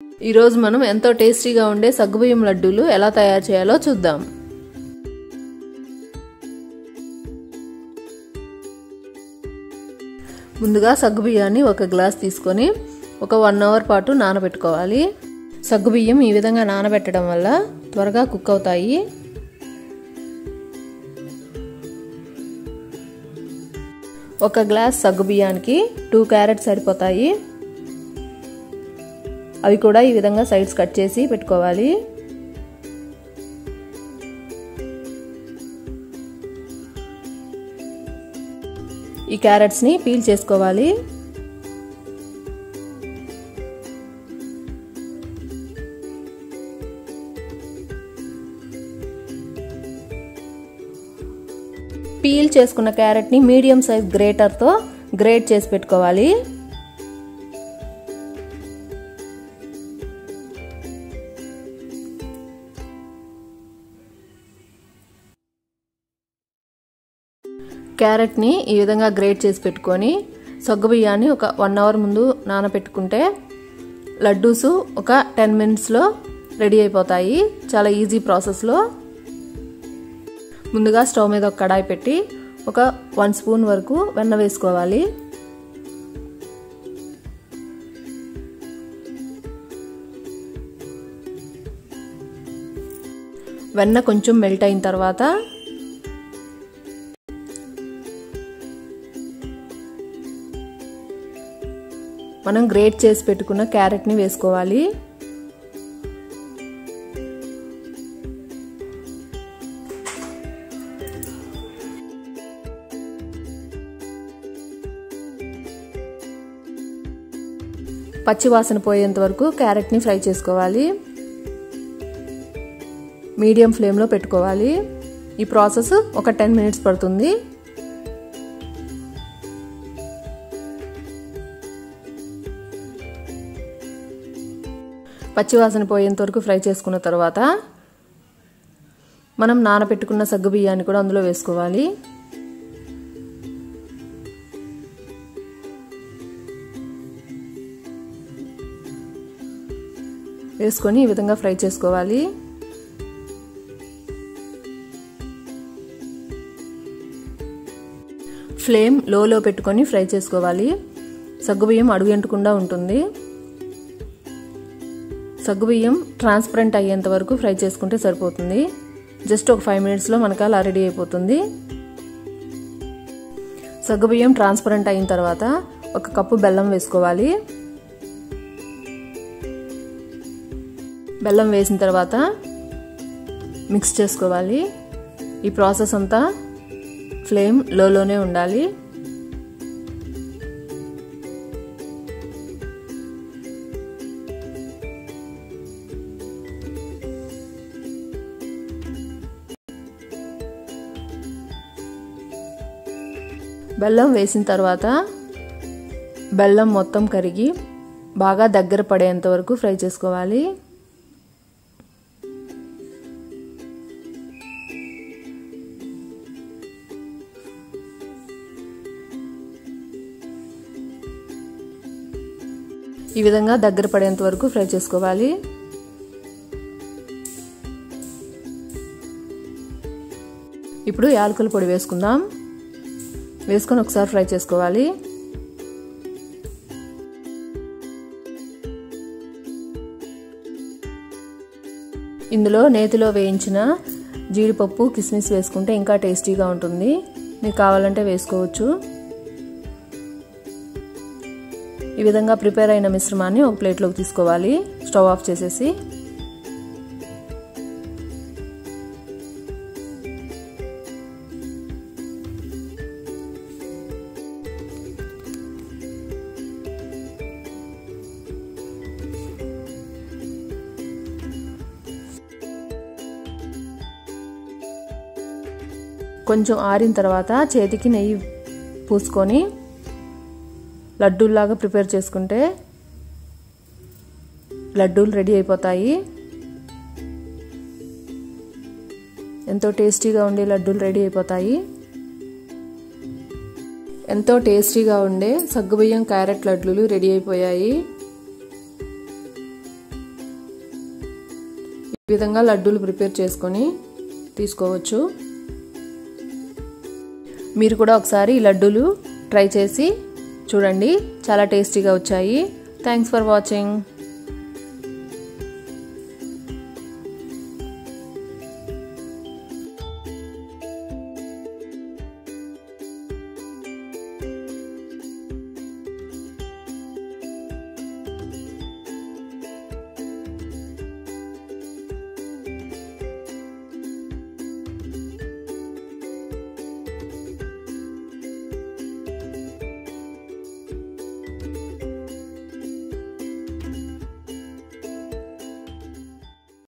ఈ రోజు మనం ఎంతో టేస్టీగా ఉండే సగ్గుబియ్యం లడ్డూలు ఎలా తయారు చేయాలో చూద్దాం. ముందుగా సగ్గుబియ్యాన్ని ఒక గ్లాస్ తీసుకొని ఒక 1 అవర్ పాటు నానబెట్టుకోవాలి. సగ్గుబియ్యం ఈ విధంగా నానబెట్టడం వల్ల త్వరగా కుక్ అవుతాయి. ఒక గ్లాస్ సగ్గుబియ్యానికి 2 క్యారెట్స్ సరిపోతాయి. అవి కూడా ఈ విధంగా సైడ్స్ కట్ చేసి పెట్టుకోవాలి. ఈ క్యారెట్స్ ని పీల్ చేసుకోవాలి. పీల్ చేసుకున్న క్యారెట్ ని మీడియం సైజ్ గ్రేటర్ తో గ్రేట్ చేసి పెట్టుకోవాలి. క్యారెట్ ని ఈ విధంగా గ్రేట్ చేసి పెట్టుకొని సగ్గుబియ్యాన్ని ఒక 1 అవర్ ముందు నానబెట్టుకుంటే లడ్డూస్ ఒక 10 మినిట్స్ లో రెడీ అయిపోతాయి. చాలా ఈజీ ప్రాసెస్ లో. ముందుగా స్టవ్ మీద ఒక కడాయి పెట్టి ఒక 1 స్పూన్ వరకు వెన్న వేసుకోవాలి. వెన్న కొంచెం మెల్ట్ అయిన తర్వాత మనం గ్రేట్ చేసి పెట్టుకున్న క్యారెట్ ని వేసుకోవాలి. పచ్చి వాసన పోయేంత వరకు క్యారెట్ ని ఫ్రై చేసుకోవాలి. మీడియం ఫ్లేమ్ లో పెట్టుకోవాలి. ఈ ప్రాసెస్ ఒక 10 మినిట్స్ పడుతుంది. పచ్చివాసన పోయేంత వరకు ఫ్రై చేసుకున్న తర్వాత మనం నానబెట్టుకున్న సగ్గుబియ్యాన్ని కూడా అందులో వేసుకోవాలి. వేసుకొని ఈ విధంగా ఫ్రై చేసుకోవాలి. ఫ్లేమ్ లోలో పెట్టుకొని ఫ్రై చేసుకోవాలి. సగ్గుబియ్యం అడుగంటకుండా ఉంటుంది. సగ్గుబియ్యం ట్రాన్స్పరెంట్ అయ్యేంత వరకు ఫ్రై చేసుకుంటే సరిపోతుంది. జస్ట్ ఒక 5 మినిట్స్ లో మనకు అలా రెడీ అయిపోతుంది. సగ్గుబియ్యం ట్రాన్స్పరెంట్ అయిన తర్వాత 1 కప్పు బెల్లం వేసుకోవాలి. బెల్లం వేసిన తర్వాత మిక్స్ చేసుకోవాలి. ఈ ప్రాసెస్ అంతా ఫ్లేమ్ లోలోనే ఉండాలి. బెల్లం వేసిన తర్వాత బెల్లం మొత్తం కరిగి బాగా దగ్గర పడేంత వరకు ఫ్రై చేసుకోవాలి. ఈ విధంగా దగ్గర పడేంత వరకు ఫ్రై చేసుకోవాలి. ఇప్పుడు యాలకుల పొడి వేసుకుందాం. వేసుకొని ఒకసారి ఫ్రై చేసుకోవాలి. ఇందులో నేతిలో వేయించిన జీడిపప్పు కిస్మిస్ వేసుకుంటే ఇంకా టేస్టీగా ఉంటుంది. మీకు కావాలంటే వేసుకోవచ్చు. ఈ విధంగా ప్రిపేర్ అయిన మిశ్రమాన్ని ఒక ప్లేట్లోకి తీసుకోవాలి. స్టవ్ ఆఫ్ చేసేసి కొంచెం ఆరిన తర్వాత చేతికి నెయ్యి పూసుకొని లడ్డూల్లాగా ప్రిపేర్ చేసుకుంటే లడ్డూలు రెడీ అయిపోతాయి. ఎంతో టేస్టీగా ఉండే లడ్డూలు రెడీ అయిపోతాయి. ఎంతో టేస్టీగా ఉండే సగ్గుబియ్యం క్యారెట్ లడ్డూలు రెడీ అయిపోయాయి. ఈ విధంగా లడ్డూలు ప్రిపేర్ చేసుకొని తీసుకోవచ్చు. మీరు కూడా ఒకసారి ఈ లడ్డూలు ట్రై చేసి చూడండి, చాలా టేస్టీగా వచ్చాయి. Thanks for watching.